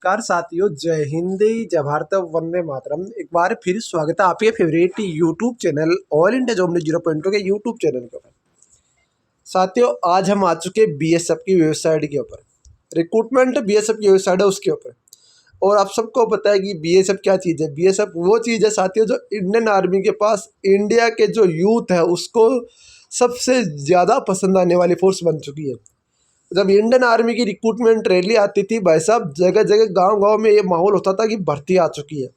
नमस्कार साथियों, जय हिंद, जय भारत, वंदे मातरम। एक बार फिर स्वागत है आपके favourite YouTube channel all India job news 0.2 के यूट्यूब चैनल के ऊपर। साथियों, आज हम आ चुके बीएसएफ की वेबसाइट के ऊपर। रिक्रूटमेंट बीएसएफ की वेबसाइट है उसके ऊपर। और आप सबको पता है कि बीएसएफ क्या चीज़ है। बीएसएफ वो चीज़ है साथियों जो इंडियन आर्मी के पास इंडिया के जो यूथ है उसको सबसे ज़्यादा पसंद आने वाली फोर्स बन चुकी है। जब इंडियन आर्मी की रिक्रूटमेंट रैली आती थी भाई साहब, जगह जगह गांव-गांव में ये माहौल होता था कि भर्ती आ चुकी है।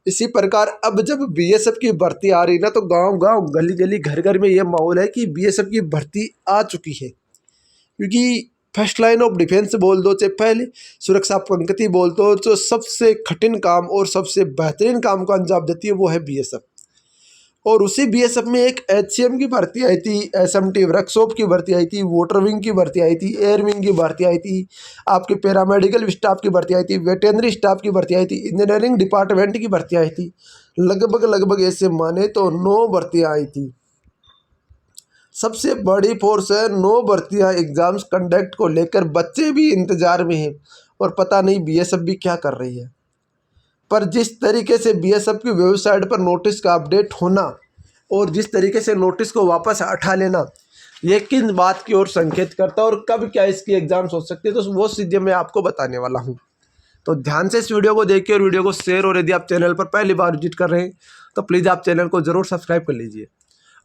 इसी प्रकार अब जब बीएसएफ की भर्ती आ रही ना, तो गांव-गांव, गली-गली, घर-घर में ये माहौल है कि बीएसएफ की भर्ती आ चुकी है। क्योंकि फर्स्ट लाइन ऑफ डिफेंस बोल दो, चाहे पहले सुरक्षा पंक्ति बोल दो, जो सबसे कठिन काम और सबसे बेहतरीन काम को अंजाम देती है वो है बीएसएफ। और उसी बीएसएफ में एक एचसीएम की भर्ती आई थी, एसएमटी वर्कशॉप की भर्ती आई थी, वाटर विंग की भर्ती आई थी, एयर विंग की भर्ती आई थी, आपके पैरामेडिकल स्टाफ की भर्ती आई थी, वेटेनरी स्टाफ की भर्ती आई थी, इंजीनियरिंग डिपार्टमेंट की भर्ती आई थी। लगभग ऐसे माने तो 9 भर्तियाँ आई थी। सबसे बड़ी फोर्स है। 9 भर्तियाँ एग्जाम्स कंडक्ट को लेकर बच्चे भी इंतजार में हैं और पता नहीं बीएसएफ भी क्या कर रही है। पर जिस तरीके से बीएसएफ की वेबसाइट पर नोटिस का अपडेट होना और जिस तरीके से नोटिस को वापस उठा लेना, ये किन बात की ओर संकेत करता है और कब क्या इसकी एग्जाम्स हो सकती है, तो वो चीज़ें मैं आपको बताने वाला हूँ। तो ध्यान से इस वीडियो को देखिए और वीडियो को शेयर, और यदि आप चैनल पर पहली बार विजिट कर रहे हैं तो प्लीज़ आप चैनल को ज़रूर सब्सक्राइब कर लीजिए।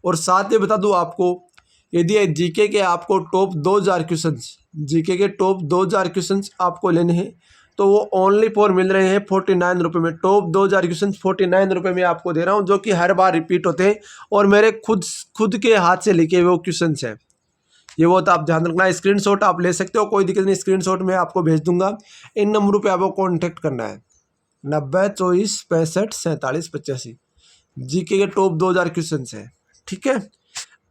और साथ ही बता दूँ आपको, यदि जीके के आपको टॉप 2000 क्वेश्चंस, जीके के टॉप 2000 क्वेश्चंस आपको लेने हैं तो वो ओनली फॉर मिल रहे हैं 49 रुपये में। टॉप 2000 क्वेश्चन 49 रुपये में आपको दे रहा हूँ, जो कि हर बार रिपीट होते हैं और मेरे खुद के हाथ से लिखे हुए क्वेश्चन हैं। ये वो तो आप ध्यान रखना। स्क्रीनशॉट आप ले सकते हो, कोई दिक्कत नहीं, स्क्रीनशॉट मैं आपको भेज दूंगा। इन नंबरों पे आपको कॉन्टैक्ट करना है 90 24 65 47 85। जीके के टॉप 2000 क्वेश्चन हैं, ठीक है।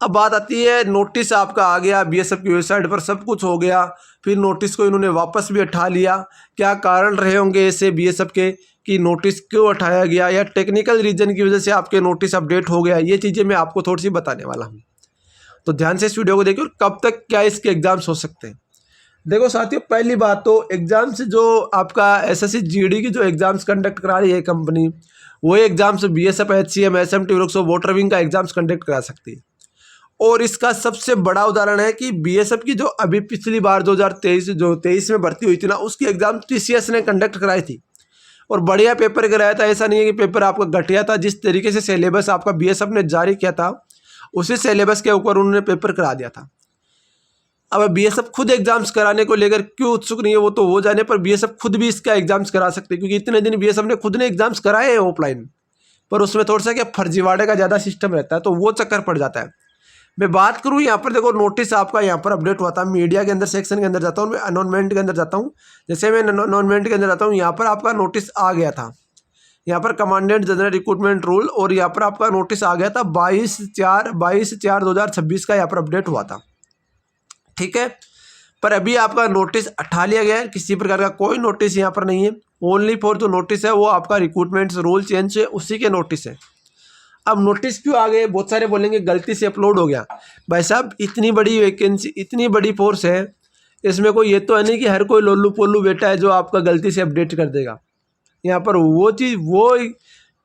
अब बात आती है, नोटिस आपका आ गया बीएसएफ की वेबसाइट पर, सब कुछ हो गया, फिर नोटिस को इन्होंने वापस भी उठा लिया। क्या कारण रहे होंगे ऐसे बीएसएफ के कि नोटिस क्यों उठाया गया, या टेक्निकल रीजन की वजह से आपके नोटिस अपडेट हो गया, ये चीज़ें मैं आपको थोड़ी सी बताने वाला हूँ। तो ध्यान से इस वीडियो को देखिए। और कब तक क्या इसके एग्जाम्स हो सकते हैं। देखो साथियों, पहली बात तो एग्जाम्स जो आपका एसएससी जीडी की जो एग्जाम्स कंडक्ट करा रही है कंपनी, वो exams BSF, HCM, SMT workshop, water wing का एग्जाम्स कंडक्ट करा सकती है। और इसका सबसे बड़ा उदाहरण है कि बीएसएफ की जो अभी पिछली बार 2023 में भर्ती हुई थी ना, उसकी एग्जाम टीसीएस ने कंडक्ट कराई थी और बढ़िया पेपर कराया था। ऐसा नहीं है कि पेपर आपका घटिया था। जिस तरीके से सिलेबस आपका बीएसएफ ने जारी किया था, उसी सिलेबस के ऊपर उन्होंने पेपर करा दिया था। अब बीएसएफ खुद एग्जाम्स कराने को लेकर क्यों उत्सुक नहीं है वो तो वो जाने, पर बीएसएफ खुद भी इसका एग्जाम्स करा सकते हैं, क्योंकि इतने दिन बीएसएफ ने खुद ने एग्जाम्स कराए हैं ऑफलाइन, पर उसमें थोड़ा सा क्या फर्जीवाड़े का ज़्यादा सिस्टम रहता है, तो वो चक्कर पड़ जाता है। मैं बात करूं यहाँ पर, देखो नोटिस आपका यहाँ पर अपडेट हुआ था। मीडिया के अंदर सेक्शन के अंदर जाता हूँ, मैं अनाउंसमेंट के अंदर जाता हूँ। जैसे मैं अनाउंसमेंट के अंदर जाता हूँ, यहाँ पर आपका नोटिस आ गया था। यहाँ पर कमांडेंट जनरल रिक्रूटमेंट रूल, और यहाँ पर आपका नोटिस आ गया था 22/4/2026 का यहाँ पर अपडेट हुआ था, ठीक है। पर अभी आपका नोटिस उठा लिया गया है, किसी प्रकार का कोई नोटिस यहाँ पर नहीं है। ओनली फॉर जो नोटिस है वो आपका रिक्रूटमेंट रूल चेंज है, उसी के नोटिस है। अब नोटिस क्यों आ गए, बहुत सारे बोलेंगे गलती से अपलोड हो गया। भाई साहब, इतनी बड़ी वैकेंसी, इतनी बड़ी फोर्स है, इसमें कोई ये तो है नहीं कि हर कोई लोल्लू पोल्लू बेटा है जो आपका गलती से अपडेट कर देगा। यहाँ पर वो चीज़, वो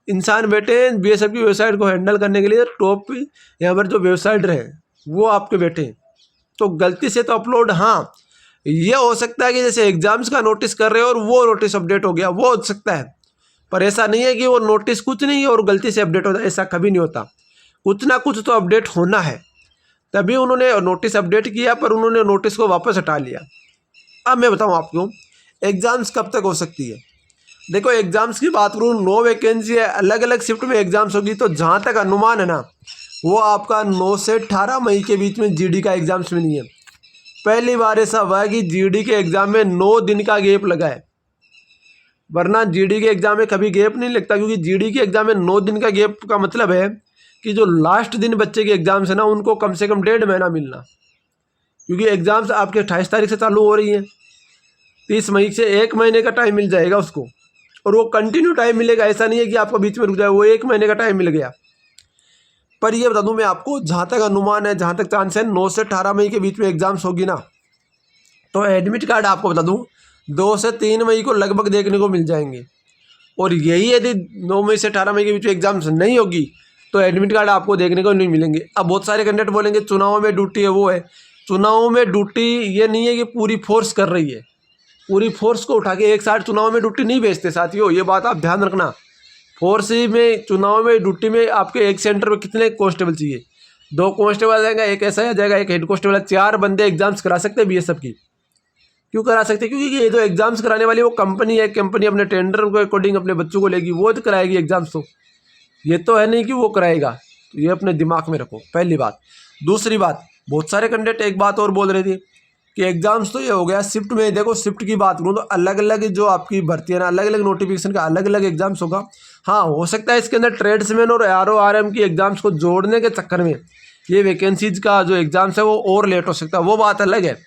इंसान बैठे हैं बीएसएफ की वेबसाइट को हैंडल करने के लिए। टॉप यहाँ पर जो वेबसाइट रहे वो आपके बैठे हैं, तो गलती से तो अपलोड, हाँ ये हो सकता है कि जैसे एग्जाम्स का नोटिस कर रहे हो और वो नोटिस अपडेट हो गया, वो हो सकता है। पर ऐसा नहीं है कि वो नोटिस कुछ नहीं है और गलती से अपडेट होता है, ऐसा कभी नहीं होता। कुछ ना कुछ तो अपडेट होना है, तभी उन्होंने नोटिस अपडेट किया, पर उन्होंने नोटिस को वापस हटा लिया। अब मैं बताऊं आपको एग्ज़ाम्स कब तक हो सकती है। देखो एग्ज़ाम्स की बात करूँ, 9 वैकेंसी है, अलग अलग शिफ्ट में एग्ज़ाम्स होगी। तो जहाँ तक अनुमान है ना, वो आपका 9 से 18 मई के बीच में जीडी का एग्ज़ाम्स में नहीं है। पहली बार ऐसा हुआ है कि जीडी के एग्ज़ाम में 9 दिन का गैप लगा है, वरना जीडी के एग्ज़ाम में कभी गैप नहीं लगता। क्योंकि जीडी के एग्ज़ाम में 9 दिन का गैप का मतलब है कि जो लास्ट दिन बच्चे के एग्ज़ाम्स है ना, उनको कम से कम 1.5 महीना मिलना। क्योंकि एग्ज़ाम्स आपके 28 तारीख से चालू हो रही हैं, 30 मई से 1 महीने का टाइम मिल जाएगा उसको, और वो कंटिन्यू टाइम मिलेगा। ऐसा नहीं है कि आपको बीच में रुक जाए, वो 1 महीने का टाइम मिल गया। पर ये बता दूँ मैं आपको, जहाँ तक अनुमान है, जहाँ तक चांस है, 9 से 18 मई के बीच में एग्ज़ाम्स होगी ना, तो एडमिट कार्ड आपको बता दूँ 2 से 3 मई को लगभग देखने को मिल जाएंगे। और यही यदि 9 मई से 18 मई के बीच एग्जाम्स नहीं होगी तो एडमिट कार्ड आपको देखने को नहीं मिलेंगे। अब बहुत सारे कैंडिडेट बोलेंगे चुनाव में ड्यूटी है, वो है। चुनाव में ड्यूटी ये नहीं है कि पूरी फोर्स कर रही है, पूरी फोर्स को उठा के एक साइड चुनाव में ड्यूटी नहीं भेजते साथियों, ये बात आप ध्यान रखना। फोर्स में चुनाव में ड्यूटी में आपके एक सेंटर में कितने कांस्टेबल चाहिए? 2 कांस्टेबल आ जाएगा, एक ऐसा आ जाएगा, एक हेड कांस्टेबल, 4 बंदे एग्जाम्स करा सकते हैं बीएसएफ की। क्यों करा सकते? क्योंकि ये जो एग्जाम्स कराने वाली वो कंपनी है, कंपनी अपने टेंडर के अकॉर्डिंग अपने बच्चों को लेगी, वो तो कराएगी एग्जाम्स। तो ये तो है नहीं कि वो कराएगा, तो ये अपने दिमाग में रखो, पहली बात। दूसरी बात, बहुत सारे कैंडिडेट एक बात और बोल रहे थे कि एग्जाम्स तो ये हो गया, शिफ्ट में देखो, शिफ्ट की बात करूँ तो अलग अलग जो आपकी भर्ती है ना, अलग अलग नोटिफिकेशन का अलग अलग एग्जाम्स होगा। हाँ, हो सकता है इसके अंदर ट्रेड्समैन और RO RM की एग्जाम्स को जोड़ने के चक्कर में ये वैकेंसीज का जो एग्जाम्स है वो और लेट हो सकता है, वो बात अलग है।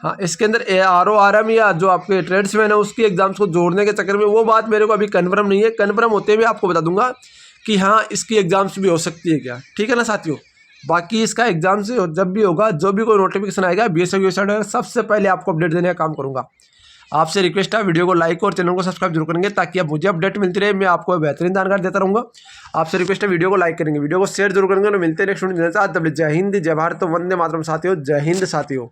हाँ, इसके अंदर RO RM या जो आपके ट्रेड्समैन है उसकी एग्जाम्स को जोड़ने के चक्कर में, वो बात मेरे को अभी कन्फर्म नहीं है। कन्फर्म होते हुए आपको बता दूंगा कि हाँ इसकी एग्जाम्स भी हो सकती है क्या, ठीक है ना साथियों। बाकी इसका एग्जाम से जब भी होगा, जो भी कोई नोटिफिकेशन आएगा बीएसएफ की वेबसाइट आएगा, सबसे पहले आपको अपडेट देने का काम करूंगा। आपसे रिक्वेस्ट है वीडियो को लाइक और चैनल को सब्सक्राइब जरूर करेंगे ताकि अब मुझे अपडेट मिलती रहे, मैं आपको बेहतरीन जानकारी देता रहूँगा। आपसे रिक्वेस्ट है वीडियो को लाइक करेंगे, वीडियो को शेयर जरूर करेंगे। मिलते हैं नेक्स्ट वीडियो के साथ। जय हिंद, जय भारत, वंदे मातरम साथियों, जय हिंद साथियों।